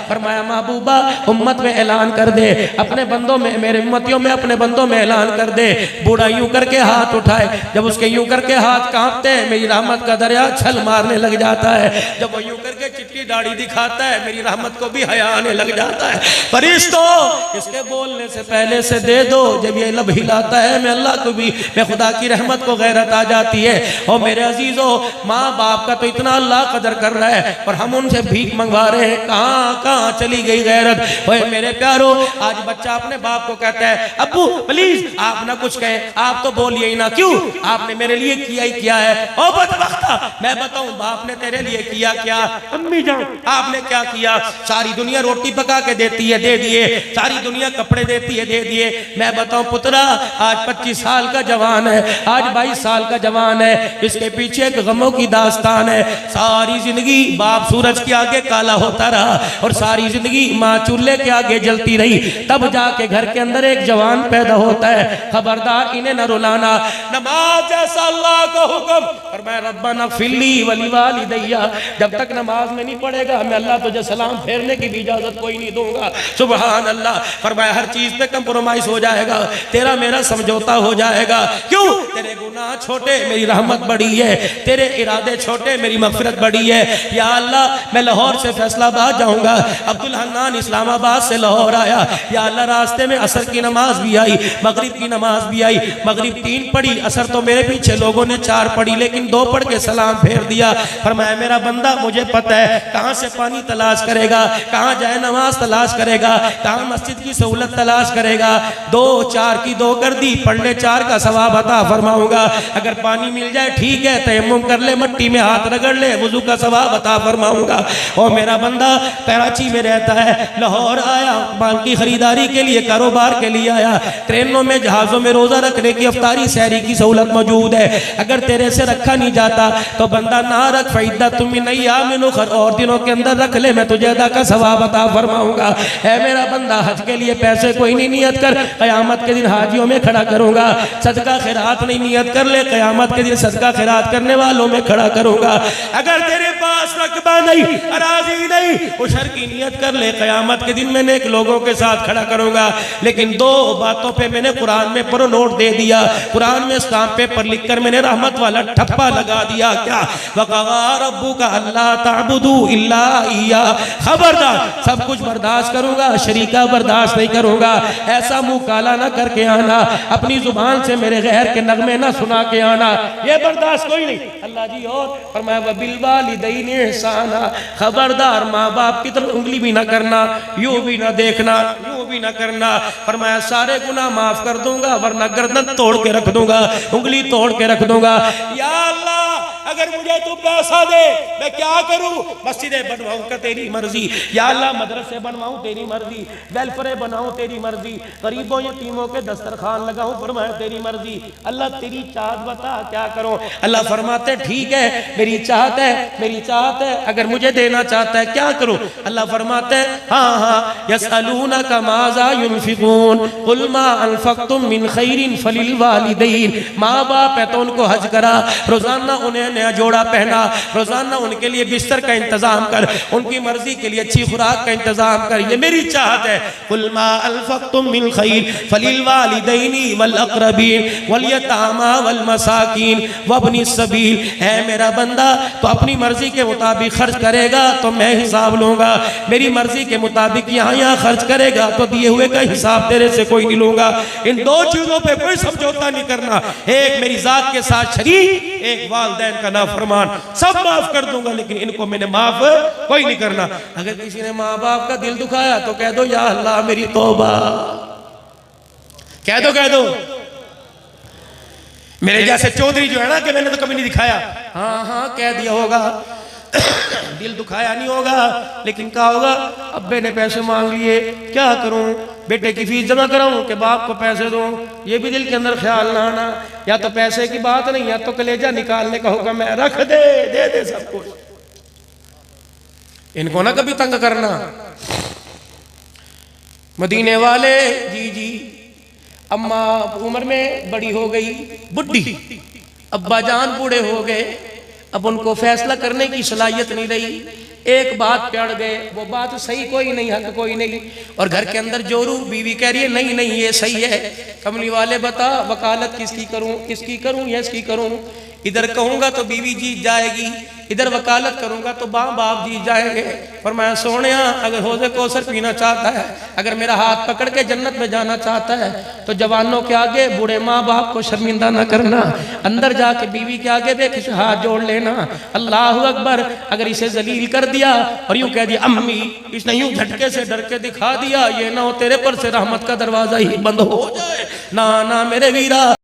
फरमाया महबूबा उम्मत में ऐलान कर दे, अपने बंदों में, मेरे उम्मतियों में, अपने बंदों में ऐलान कर दे। बूढ़ा यूं करके हाथ उठाए, जब उसके यूं करके हाथ कांपते हैं मेरी रहमत का दरिया छल मारने लग जाता है। जब वो यूं करके चिट्टी दाढ़ी दिखाता है मेरी रहमत को भी हया आने लग जाता है। फरिश्तों इसके बोलने से पहले से दे दो, जब ये लब हिलाता है मैं अल्लाह को भी, मैं खुदा की रहमत को गैरत आ जाती है। और मेरे अजीजों, माँ बाप का तो इतना अल्लाह कदर कर रहा है और हम उनसे भीख मंगवा रहे हैं, कहाँ कहाँ चली गई गैरत। ओए मेरे प्यारो, आज बच्चा अपने बाप को कहता है अब्बू प्लीज आप ना कुछ कहें, आप तो बोलिए ही ना, क्यों आपने मेरे लिए किया ही किया है। ओ बदबख्ता, मैं बताऊं बाप ने तेरे लिए किया क्या? अम्मी जान आपने क्या किया? सारी दुनिया रोटी पका के देती है, दे दिए, सारी दुनिया कपड़े देती है, दे दिए। मैं बताऊं पुत्रा, आज 25 साल का जवान है, आज 22 साल का जवान है, इसके पीछे एक गमों की दास्तान है। सारी जिंदगी बाप सूरज के आगे काला होता रहा और सारी जिंदगी माँ चूल्हे के आगे जलती रही, तब जाके घर के अंदर एक जवान पैदा होता है। खबरदार इन्हें न रुलाना, नमाज जैसा अल्लाह का हुक्म, और मैं रब्बाना फिल्ली वली वालिदैया, जब तक नमाज में नहीं पढ़ेगा मैं अल्लाह तुझे सलाम फेरने की भी इजाजत कोई नहीं दूंगा। सुभान अल्लाह। फरमाया हर चीज पे कंप्रोमाइज हो जाएगा, तेरा मेरा समझौता हो जाएगा। क्यों? तेरे गुनाह छोटे मेरी रहमत बड़ी है, तेरे इरादे छोटे मेरी मगफिरत बड़ी है। या अल्लाह मैं लाहौर से फैसलाबाद जाऊंगा, अब्दुल हन्नान इस्लामाबाद से लाहौर आया, या अल्लाह रास्ते में असर की नमाज भी आई, मगरिब की नमाज भी आई, मगरिब 3 पढ़ी, असर तो मेरे पीछे लोगों ने 4 पढ़ी, लेकिन 2 पढ़ के सलाम फेर दिया। फरमाया मेरा बंदा मुझे पता है कहाँ से पानी तलाश करेगा, कहाँ जाए नमाज तलाश करेगा, कहाँ मस्जिद की सहूलत तलाश करेगा। 2 4 की 2 कर दी, पढ़ने 4 का सवाब अता फरमाऊंगा। अगर पानी मिल जाए ठीक है, तयम्मुम कर ले, मट्टी में हाथ रगड़ ले, वुजू का सवाब अता फरमाऊंगा। और मेरा बंदा कराची में रहता है, लाहौर आया, माल की खरीदारी के लिए, कारोबार के लिए आया, ट्रेनों में जहाजों में रोजा रखने की अफ्तारी सहरी की सहूलत मौजूद है। अगर तेरे से रखा नहीं जाता तो बंदा ना रख, फैदा तुम नहीं आमिनो, और दिनों के अंदर रख ले, मैं तुझे अदा का सवाब अता फरमाऊंगा। है मेरा बंदा हज के लिए पैसे कोई नहीं नियत कर, कयामत के दिन हाजियों में खड़ा करूंगा। सदका खैरात नहीं नियत कर ले, कयामत के दिन सदका खैरात करने वालों में खड़ा करूंगा। अगर तेरे पास रकबा नहीं, अराजी नहीं, उशर की नियत कर ले, कयामत के दिन मैंने एक लोगों के साथ खड़ा करूंगा। लेकिन 2 बातों पे मैंने कुरान में प्रो नोट दे दिया, कुरान में स्टाम्प पेपर लिखकर मैंने रहमत वाला ठप्पा लगा दिया। क्या? वक़ज़ा रब्बुका अल्ला ताबुदू इल्ला इय्या। खबरदार, सब कुछ बर्दाश्त करूंगा, शरीका बर्दाश्त नहीं करूंगा। ऐसा मुंह काला ना करके आना, अपनी जुबान से मेरे गैर के नगमे ना सुना के आना, ये बर्दाश्त कोई नहीं। अल्लाह जी और फरमाया वबिल वालिदैनि इहसाना, खबरदार माँ बाप की तरफ उंगली भी ना करना, यूं भी ना देखना, यूं भी ना करना। फरमाया सारे गुनाह माफ कर दूंगा, वरना गर्दन तोड़ के रख दूंगा, उंगली तोड़ के रख दूंगा। या अल्लाह अगर मुझे तू पैसा दे मैं क्या करूं? मस्जिदें बनवाऊंगा तेरी मर्जी, या अल्लाह मदरसे बनवाऊं तेरी मर्जी, वेलफेयर बनाऊं तेरी मर्जी, गरीबों यतीमों के दस्तरखान लगाऊं, फरमाया तेरी मर्जी। अल्लाह तेरी चाहत बता क्या करूं? अल्लाह फरमाते ठीक है मेरी चाहत है, मेरी चाहत है, अगर मुझे देना चाहता है क्या करूं? अल्लाह फरमाते हाँ हाँ, यसअलूनका माज़ा युनफिकून कुल मा अनफक्तुम मिन खैरिन फलिल वालिदैन। माँ बाप है तो उनको हज करा, रोजाना उन्हें नया जोड़ा पहना, रोजाना उनके लिए बिस्तर का इंतजाम कर, उनकी मर्जी के लिए अच्छी खुराक का इंतजाम कर, ये मेरी चाहत है। कुल मा अनफक्तुम मिन खैर फलिल वालिदैनि वल अक़रबीन वल यतामा वल मसाकीन वब्नि सबील। है मेरा बंदा तो अपनी मर्जी के मुताबिक खर्च करेगा तो मैं हिसाब लूंगा, मेरी मर्जी के मुताबिक यहाँ खर्च करेगा तो दिए हुए का हिसाब तेरे से कोई नहीं लूंगा। इन 2 चीजों पे कोई समझौता नहीं करना, एक मेरी जात के साथ शरीक, एक वालिदैन का नाफरमान। सब माफ कर दूंगा लेकिन इनको मैंने माफ कोई नहीं करना। अगर किसी ने माँ बाप का दिल दुखाया तो कह दो या अल्लाह मेरी तौबा, कह दो मेरे जैसे चौधरी जो है ना कि मैंने तो कभी नहीं दिखाया, हाँ हाँ कह दिया होगा, दिल दुखाया नहीं होगा, लेकिन क्या होगा? अब्बे ने पैसे मांग लिए, क्या करूं? बेटे की फीस जमा कराऊं कि बाप को पैसे दूं? ये भी दिल के अंदर ख्याल ना आना। या तो पैसे की बात नहीं, या तो कलेजा निकालने का हुक्म है, रख दे सब कुछ। इनको ना कभी तंग करना। मदीने वाले जी अम्मा उम्र में बड़ी हो गई, बुढ़ी, अब्बा जान बूढ़े हो गए, अब उनको फैसला करने की सलाहियत नहीं रही। एक बात पे अड़ गए, वो बात सही कोई नहीं, हक कोई नहीं। और घर के अंदर जोरू, बीवी कह रही है नहीं नहीं ये सही है। कमली वाले बता वकालत किसकी करूं, इसकी करूं या इसकी करूं? इधर कहूंगा तो बीवी जीत जाएगी, इधर वकालत करूंगा तो बाप जीत जाएंगे। और मैं सोनिया अगर हौज़े कौसर पीना चाहता है, अगर मेरा हाथ पकड़ के जन्नत में जाना चाहता है तो जवानों के आगे बूढ़े माँ बाप को शर्मिंदा ना करना, अंदर जाके बीवी के आगे देख हाथ जोड़ लेना, अल्लाह अकबर। अगर इसे जलील कर दिया और यूं कह दिया अम्मी, इसने यूं झटके से डर के दिखा दिया, ये ना हो तेरे पर से रहमत का दरवाजा ही बंद हो जाए। ना ना मेरे वीरा।